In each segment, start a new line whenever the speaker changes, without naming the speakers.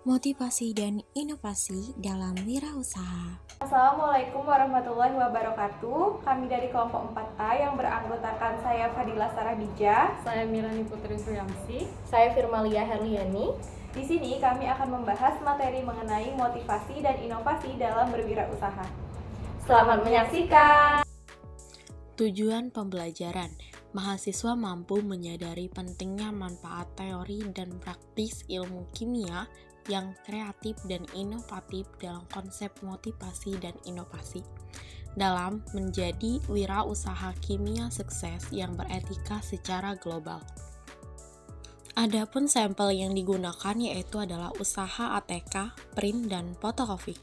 motivasi dan inovasi dalam wirausaha.
Assalamualaikum warahmatullahi wabarakatuh. Kami dari kelompok 4A yang beranggotakan saya Fadila Sarahbija,
Saya Milani Putri Suyamsi.
Saya Firmalia Herliani.
Di sini kami akan membahas materi mengenai motivasi dan inovasi dalam berwirausaha. Selamat menyaksikan.
Tujuan pembelajaran, mahasiswa mampu menyadari pentingnya manfaat teori dan praktis ilmu kimia yang kreatif dan inovatif dalam konsep motivasi dan inovasi dalam menjadi wirausaha kimia sukses yang beretika secara global. Adapun sampel yang digunakan yaitu adalah usaha ATK, print, dan fotokopi.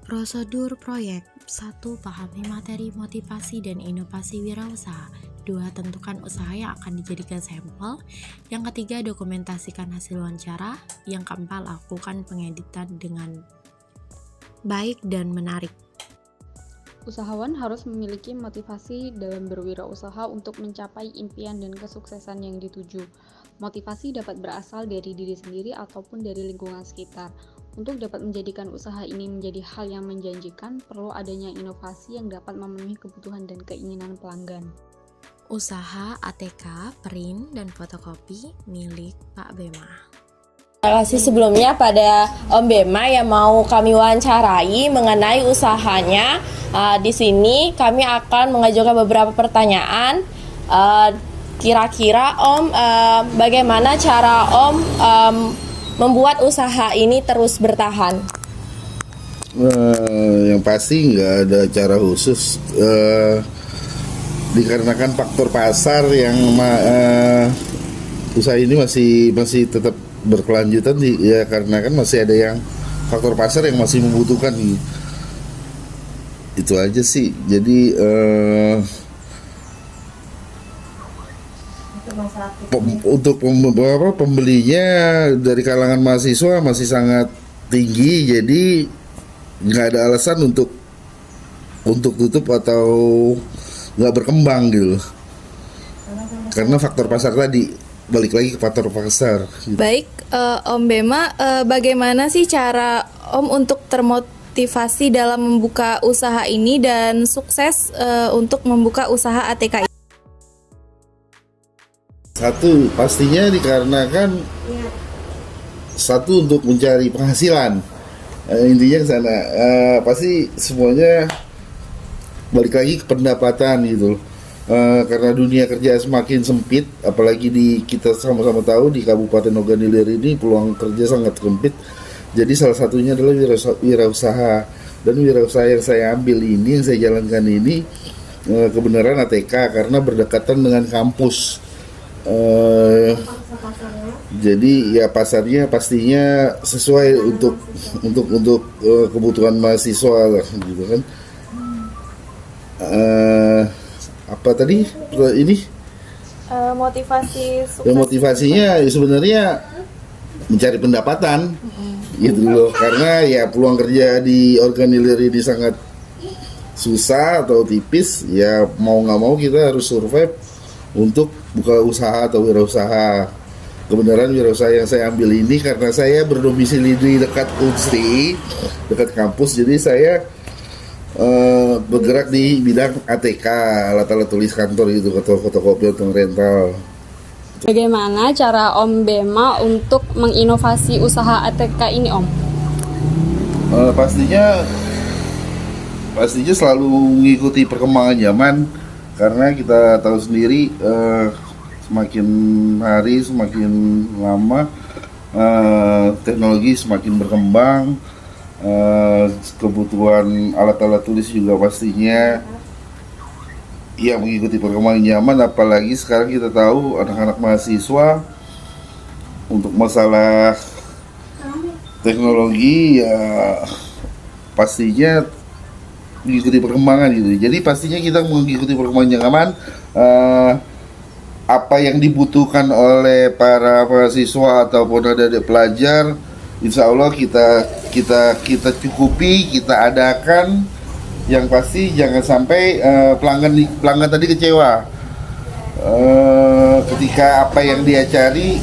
Prosedur proyek: 1. Pahami materi motivasi dan inovasi wirausaha. 2. Tentukan usaha yang akan dijadikan sampel. Yang ketiga, dokumentasikan hasil wawancara. Yang keempat, lakukan pengeditan dengan baik dan menarik.
Usahawan harus memiliki motivasi dalam berwirausaha untuk mencapai impian dan kesuksesan yang dituju. Motivasi dapat berasal dari diri sendiri ataupun dari lingkungan sekitar. Untuk dapat menjadikan usaha ini menjadi hal yang menjanjikan, perlu adanya inovasi yang dapat memenuhi kebutuhan dan keinginan pelanggan.
Usaha ATK, print, dan fotokopi milik Pak Bema.
Terima kasih sebelumnya pada Om Bema yang mau kami wawancarai mengenai usahanya. Di sini kami akan mengajukan beberapa pertanyaan. Kira-kira Om, bagaimana cara Om membuat usaha ini terus bertahan?
Yang pasti nggak ada cara khusus, dikarenakan faktor pasar yang usaha ini masih tetap berkelanjutan ya, karena kan masih ada yang faktor pasar yang masih membutuhkan. Itu aja sih. Jadi untuk pembelinya dari kalangan mahasiswa masih sangat tinggi, jadi nggak ada alasan untuk tutup atau nggak berkembang gitu, karena faktor pasar tadi, balik lagi ke faktor pasar gitu.
Baik, Om Bema, bagaimana sih cara Om untuk termotivasi dalam membuka usaha ini dan sukses untuk membuka usaha ATK ini?
Satu, pastinya dikarenakan satu untuk mencari penghasilan, intinya ke sana. Pasti semuanya balik lagi ke pendapatan gitu. Karena dunia kerja semakin sempit, apalagi kita sama-sama tahu di Kabupaten Ogan Ilir ini peluang kerja sangat sempit. Jadi salah satunya adalah wirausaha. Dan wirausaha yang saya ambil ini, yang saya jalankan ini kebenaran ATK karena berdekatan dengan kampus. Jadi ya pasarnya pastinya sesuai untuk kebutuhan mahasiswa lah, gitu kan. Apa tadi ini?
Motivasi sukses.
Ya, motivasinya sebenarnya mencari pendapatan, gitu loh. Karena ya peluang kerja di Ogan Ilir ini sangat susah atau tipis. Ya mau nggak mau kita harus survive untuk buka usaha atau wirausaha. Kebenaran wirausaha yang saya ambil ini karena saya berdomisili di dekat Unsri, dekat kampus, jadi saya bergerak di bidang ATK, alat-alat tulis kantor gitu, atau fotokopi atau rental.
Bagaimana cara Om Bema untuk menginovasi usaha ATK ini, Om?
Pastinya selalu mengikuti perkembangan zaman, karena kita tahu sendiri semakin hari semakin lama teknologi semakin berkembang, kebutuhan alat-alat tulis juga pastinya ya mengikuti perkembangan zaman. Apalagi sekarang kita tahu anak-anak mahasiswa untuk masalah teknologi ya pastinya mengikuti perkembangan gitu. Jadi pastinya kita mengikuti perkembangan zaman, apa yang dibutuhkan oleh para mahasiswa ataupun adik-adik pelajar, insya Allah kita cukupi, kita adakan. Yang pasti jangan sampai pelanggan tadi kecewa ketika apa yang dia cari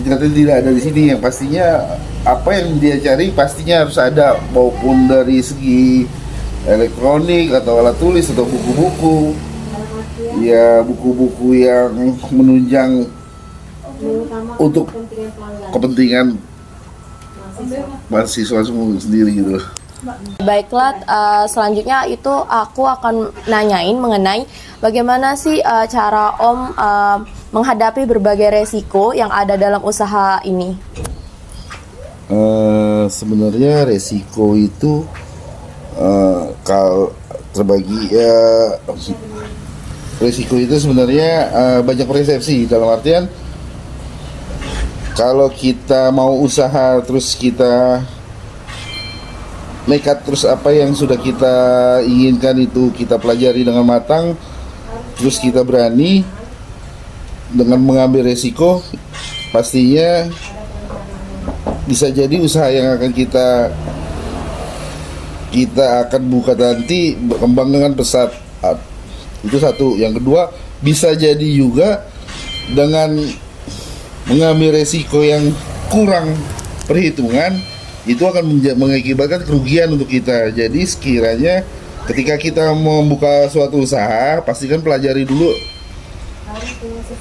sertifikatnya tidak ada di sini. Yang pastinya apa yang dia cari pastinya harus ada, maupun dari segi elektronik atau alat tulis atau buku-buku, ya buku-buku yang menunjang untuk kepentingan mahasiswa semua sendiri gitu loh.
Baiklah, selanjutnya itu aku akan nanyain mengenai bagaimana sih cara Om menghadapi berbagai resiko yang ada dalam usaha ini.
Sebenarnya resiko itu terbagi resiko itu sebenarnya banyak persepsi, dalam artian kalau kita mau usaha terus kita nekat, terus apa yang sudah kita inginkan itu kita pelajari dengan matang, terus kita berani dengan mengambil resiko, pastinya bisa jadi usaha yang akan kita akan buka nanti berkembang dengan pesat. Itu satu. Yang kedua, bisa jadi juga dengan mengambil resiko yang kurang perhitungan, itu akan mengakibatkan kerugian untuk kita. Jadi sekiranya ketika kita membuka suatu usaha, pastikan pelajari dulu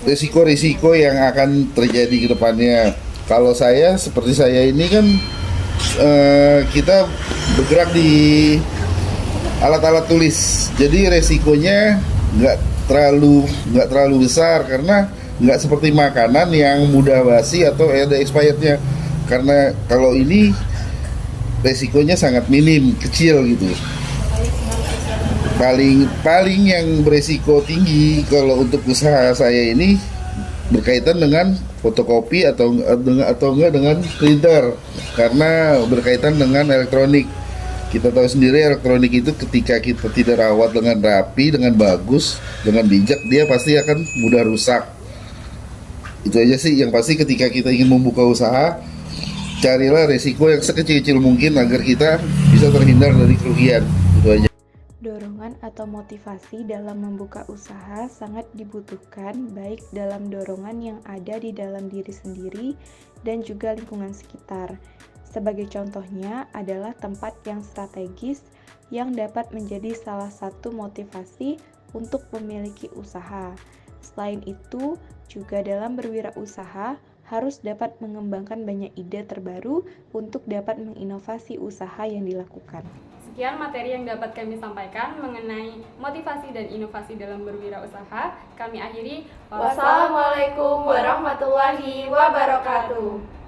risiko-risiko yang akan terjadi ke depannya. Kalau saya, seperti saya ini kan kita bergerak di alat-alat tulis, jadi resikonya nggak terlalu besar, karena nggak seperti makanan yang mudah basi atau ada expirednya. Karena kalau ini resikonya sangat minim, kecil gitu. Paling yang beresiko tinggi kalau untuk usaha saya ini berkaitan dengan fotokopi atau enggak dengan printer, karena berkaitan dengan elektronik. Kita tahu sendiri elektronik itu ketika kita tidak rawat dengan rapi, dengan bagus, dengan bijak, dia pasti akan mudah rusak. Itu aja sih yang pasti. Ketika kita ingin membuka usaha, carilah resiko yang sekecil-kecil mungkin agar kita bisa terhindar dari kerugian. Itu aja.
Dorongan atau motivasi dalam membuka usaha sangat dibutuhkan, baik dalam dorongan yang ada di dalam diri sendiri dan juga lingkungan sekitar. Sebagai contohnya adalah tempat yang strategis yang dapat menjadi salah satu motivasi untuk memiliki usaha. Selain itu, juga dalam berwirausaha harus dapat mengembangkan banyak ide terbaru untuk dapat menginovasi usaha yang dilakukan.
Sekian materi yang dapat kami sampaikan mengenai motivasi dan inovasi dalam berwirausaha. Kami akhiri.
Wassalamualaikum warahmatullahi wabarakatuh.